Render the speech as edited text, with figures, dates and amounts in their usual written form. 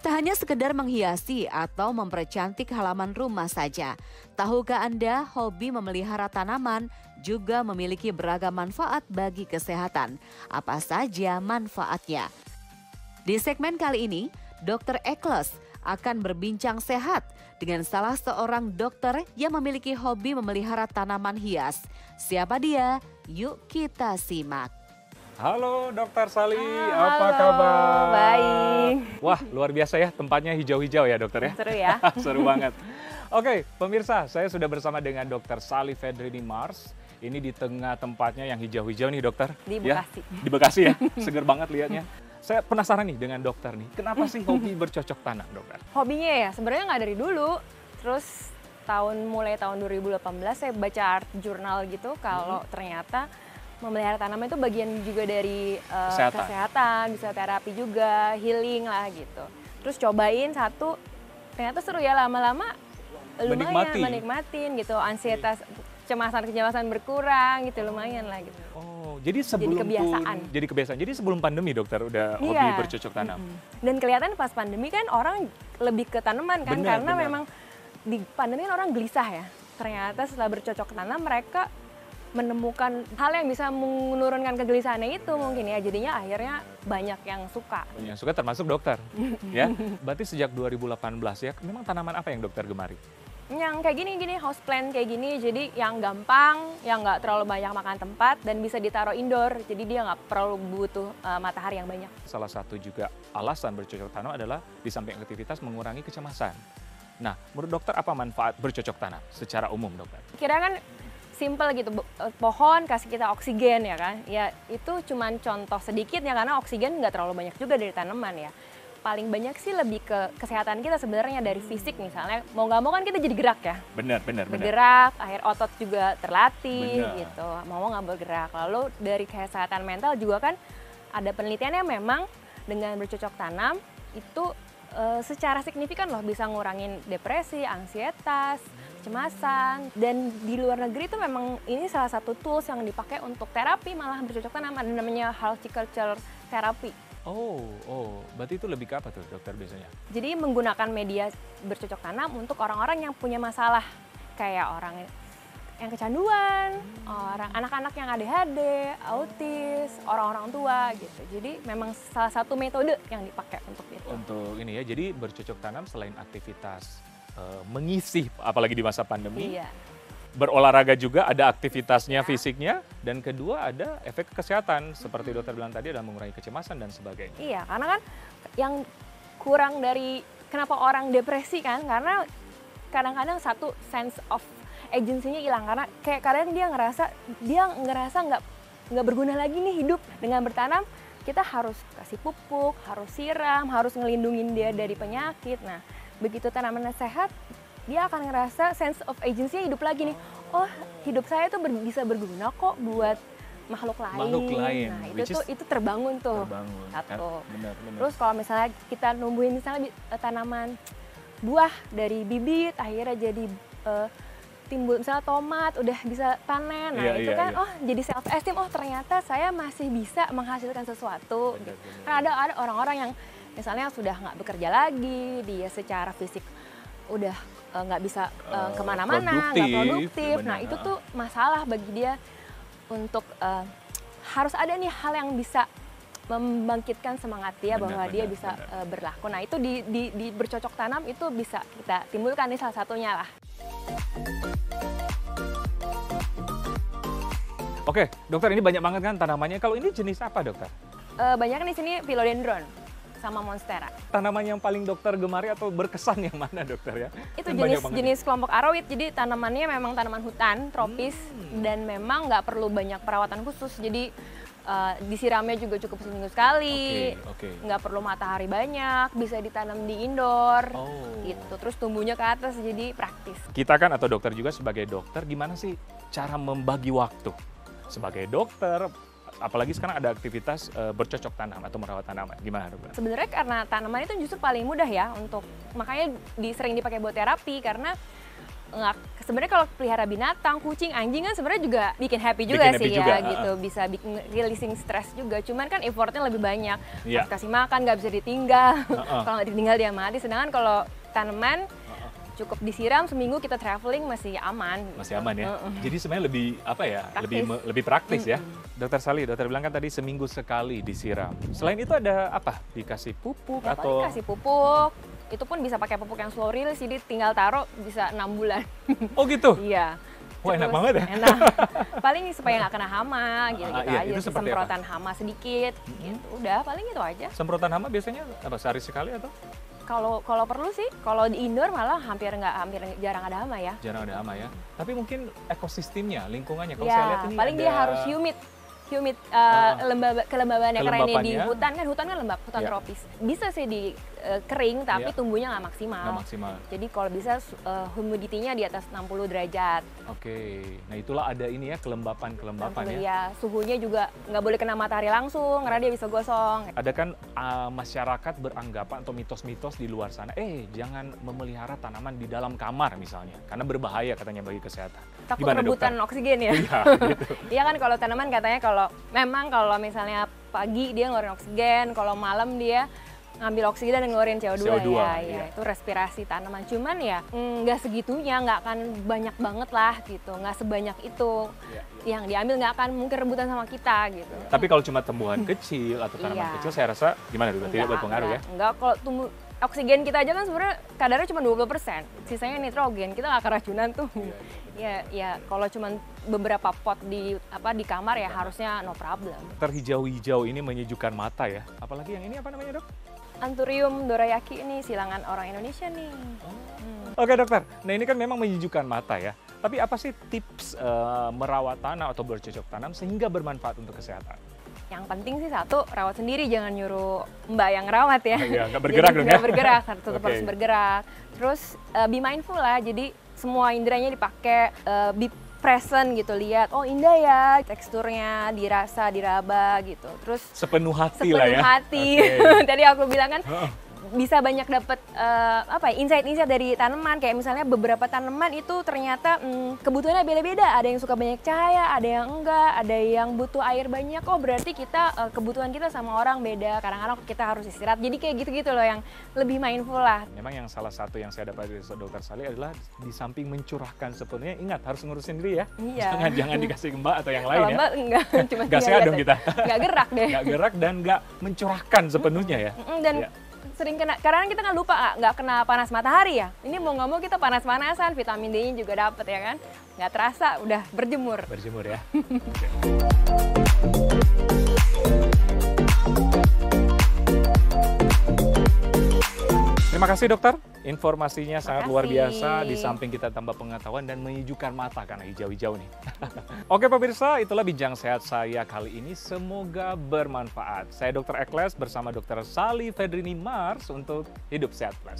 Tak hanya sekedar menghiasi atau mempercantik halaman rumah saja. Tahukah Anda hobi memelihara tanaman juga memiliki beragam manfaat bagi kesehatan? Apa saja manfaatnya? Di segmen kali ini, Dr. Ekles akan berbincang sehat dengan salah seorang dokter yang memiliki hobi memelihara tanaman hias. Siapa dia? Yuk kita simak. Halo Dokter Sally, Halo, apa kabar? baik. Wah, luar biasa ya, tempatnya hijau-hijau ya dokter ya? Seru ya? Seru banget. Oke, pemirsa, saya sudah bersama dengan Dokter Sally Fedrini Mars. Ini di tengah tempatnya yang hijau-hijau nih dokter. Di Ya, Bekasi. di Bekasi ya, seger banget lihatnya. Saya penasaran nih dengan dokter nih, kenapa sih hobi bercocok tanam dokter? Hobinya ya sebenarnya nggak dari dulu. Terus mulai tahun 2018 saya baca art jurnal gitu kalau ternyata memelihara tanaman itu bagian juga dari kesehatan, bisa terapi juga, healing lah gitu. Terus cobain satu, ternyata seru ya, lama-lama lumayan menikmatin gitu, ansietas, kecemasan berkurang gitu, lumayan lah gitu. Oh, jadi sebelum kebiasaan. Jadi kebiasaan. Jadi sebelum pandemi dokter udah hobi bercocok tanam. Dan kelihatan pas pandemi kan orang lebih ke tanaman kan, karena memang di pandemi kan orang gelisah ya. Ternyata setelah bercocok tanam mereka menemukan hal yang bisa menurunkan kegelisahannya itu mungkin ya, jadinya akhirnya banyak yang suka. Yang suka termasuk dokter, ya. Berarti sejak 2018 ya, memang tanaman apa yang dokter gemari? Yang kayak gini, houseplant kayak gini, jadi yang gampang, yang nggak terlalu banyak makan tempat dan bisa ditaruh indoor, jadi dia nggak perlu butuh matahari yang banyak. Salah satu juga alasan bercocok tanam adalah di samping aktivitas mengurangi kecemasan. Nah, menurut dokter apa manfaat bercocok tanam secara umum dokter? Kira kan simple gitu, pohon kasih kita oksigen ya kan, ya itu cuman contoh sedikit ya karena oksigen nggak terlalu banyak juga dari tanaman ya. Paling banyak sih lebih ke kesehatan kita sebenarnya dari fisik misalnya, mau nggak mau kan kita jadi gerak ya. Benar. Bergerak, akhir otot juga terlatih gitu, mau nggak bergerak. Lalu dari kesehatan mental juga kan ada penelitiannya memang dengan bercocok tanam itu secara signifikan loh bisa ngurangin depresi, ansietas, kecemasan, dan di luar negeri itu memang ini salah satu tools yang dipakai untuk terapi, malah bercocok tanam, ada namanya horticulture therapy. Oh, berarti itu lebih ke apa tuh dokter biasanya? Jadi menggunakan media bercocok tanam untuk orang-orang yang punya masalah, kayak orang yang kecanduan, anak-anak yang ADHD, autis, orang-orang tua gitu. Jadi memang salah satu metode yang dipakai untuk itu. Untuk ini ya, jadi bercocok tanam selain aktivitas mengisi, apalagi di masa pandemi, berolahraga juga ada aktivitasnya fisiknya, dan kedua ada efek kesehatan seperti dokter bilang tadi adalah mengurangi kecemasan dan sebagainya. Iya, karena kan yang kurang dari kenapa orang depresi kan, karena kadang-kadang satu sense of agency-nya hilang, karena kayak kadang dia ngerasa nggak berguna lagi nih hidup. Dengan bertanam kita harus kasih pupuk, harus siram, harus ngelindungin dia dari penyakit. Nah, begitu tanamannya sehat, dia akan ngerasa sense of agency-nya hidup lagi nih. Oh, hidup saya tuh bisa berguna kok buat makhluk lain. Nah, itu terbangun tuh. Satu. Benar. Terus kalau misalnya kita numbuhin misalnya tanaman buah dari bibit, akhirnya jadi timbul misalnya tomat, udah bisa panen. Nah, itu kan jadi self esteem, oh ternyata saya masih bisa menghasilkan sesuatu. Karena ada orang-orang yang misalnya sudah nggak bekerja lagi, dia secara fisik udah nggak bisa kemana-mana, nggak produktif. Nah, itu tuh masalah bagi dia untuk harus ada nih hal yang bisa membangkitkan semangat dia bahwa dia bisa berlaku. Nah, itu di bercocok tanam itu bisa kita timbulkan nih salah satunya lah. Oke, dokter ini banyak banget kan tanamannya. Kalau ini jenis apa dokter? Banyak di sini philodendron sama monstera. Tanaman yang paling dokter gemari atau berkesan yang mana dokter ya? Itu jenis kelompok aroid, jadi tanamannya memang tanaman hutan, tropis, dan memang nggak perlu banyak perawatan khusus. Jadi disiramnya juga cukup seminggu sekali, nggak perlu matahari banyak, bisa ditanam di indoor, gitu. Terus tumbuhnya ke atas, jadi praktis. Kita kan atau dokter juga sebagai dokter, gimana sih cara membagi waktu? Sebagai dokter, apalagi sekarang ada aktivitas bercocok tanam atau merawat tanaman, gimana dokter? Sebenarnya karena tanaman itu justru paling mudah ya makanya sering dipakai buat terapi, karena nggak, sebenarnya kalau pelihara binatang, kucing, anjing kan sebenarnya juga bikin happy juga bikin sih happy ya juga. gitu, bisa bikin releasing stress juga. Cuman kan effortnya lebih banyak. Iya. Pas kasih makan nggak bisa ditinggal, kalau nggak ditinggal dia mati. Sedangkan kalau tanaman cukup disiram seminggu kita traveling masih aman. Masih aman ya. Jadi sebenarnya lebih apa ya? Praktis. Lebih praktis ya. Dokter Sally, dokter bilang kan tadi seminggu sekali disiram. Selain itu ada apa? Dikasih pupuk Ya, atau paling kasih pupuk. Itu pun bisa pakai pupuk yang slow release, jadi tinggal taruh bisa 6 bulan. Oh gitu? Iya. Wah, enak Terus, banget ya. Enak. Paling supaya nggak kena hama gitu, Iya, aja. itu Sih, seperti semprotan hama sedikit gitu. Udah, paling itu aja. Semprotan hama biasanya apa? Sehari sekali atau? Kalau perlu sih, kalau di indoor malah hampir jarang ada hama ya. Jarang ada hama ya. Tapi mungkin ekosistemnya, lingkungannya. Kalau Ya, saya lihat ini paling ada... dia harus humid kelembabannya, karena ini di hutan kan lembab, hutan Iya. tropis. Bisa sih di kering tapi Iya. tumbuhnya nggak maksimal. Nggak maksimal. Jadi kalau bisa humidity-nya di atas 60 derajat. Oke, nah itulah ada ini ya kelembapan ya. Ya, suhunya juga nggak boleh kena matahari langsung karena dia bisa gosong. Ada kan masyarakat beranggapan atau mitos-mitos di luar sana, jangan memelihara tanaman di dalam kamar misalnya, karena berbahaya katanya bagi kesehatan. Takut Gimana, rebutan dokter? oksigen ya. Iya, gitu. Iya kan kalau tanaman katanya kalau misalnya pagi dia ngeluarin oksigen, kalau malam dia ngambil oksigen dan ngeluarin CO2, CO2 ya, iya. itu respirasi tanaman. Cuman ya nggak segitunya, nggak akan banyak banget lah gitu, nggak sebanyak itu. Iya. Yang diambil nggak akan mungkin rebutan sama kita gitu. Tapi kalau cuma tumbuhan kecil atau tanaman Iya. kecil, saya rasa gimana juga tidak berpengaruh ya. Enggak, kalau tumbuh oksigen kita aja kan sebenarnya kadarnya cuma 20%, sisanya nitrogen, kita nggak keracunan tuh. Ya kalau cuma beberapa pot di kamar ya harusnya no problem. Terhijau-hijau ini menyejukkan mata ya. Apalagi yang ini apa namanya, Dok? Anthurium dorayaki ini silangan orang Indonesia nih. Oke, dokter. Nah, ini kan memang menyejukkan mata ya. Tapi apa sih tips merawat tanah atau bercocok tanam sehingga bermanfaat untuk kesehatan? Yang penting sih satu, rawat sendiri, jangan nyuruh mbak yang rawat ya. Iya, nggak bergerak dong ya? Nggak bergerak, tetap Oke. harus bergerak. Terus be mindful lah, jadi semua inderanya dipakai, be present gitu, lihat, oh indah ya teksturnya, dirasa, diraba gitu. Terus Sepenuh hati lah ya. sepenuh hati. Oke. Tadi aku bilang kan bisa banyak dapat insight-insight dari tanaman, kayak misalnya beberapa tanaman itu ternyata kebutuhannya beda-beda, ada yang suka banyak cahaya, ada yang enggak, ada yang butuh air banyak. Oh berarti kita kebutuhan kita sama orang beda, kadang-kadang kita harus istirahat. Jadi kayak gitu-gitu loh yang lebih mindful lah. Memang yang salah satu yang saya dapat dari Dokter Sally adalah di samping mencurahkan sepenuhnya, ingat harus ngurusin diri ya. Iya. Jangan dikasih ke mbak atau yang lain Kalau ya. mbak enggak, cuma Nggak sehat dong kita. Nggak gerak deh. Nggak gerak dan nggak mencurahkan sepenuhnya ya. Dan Iya. sering kena, karena kita kan lupa nggak kena panas matahari ya. Ini mau nggak mau kita panas-panasan, vitamin D-nya juga dapet ya kan. Nggak terasa udah berjemur. Berjemur ya. Terima kasih dokter, informasinya sangat luar biasa. Di samping kita tambah pengetahuan dan menyejukkan mata karena hijau-hijau nih. Oke pemirsa, itulah bincang sehat saya kali ini. Semoga bermanfaat. Saya Dr. Ekles bersama Dr. Sally Fedrini Mars untuk Hidup Sehat Plus.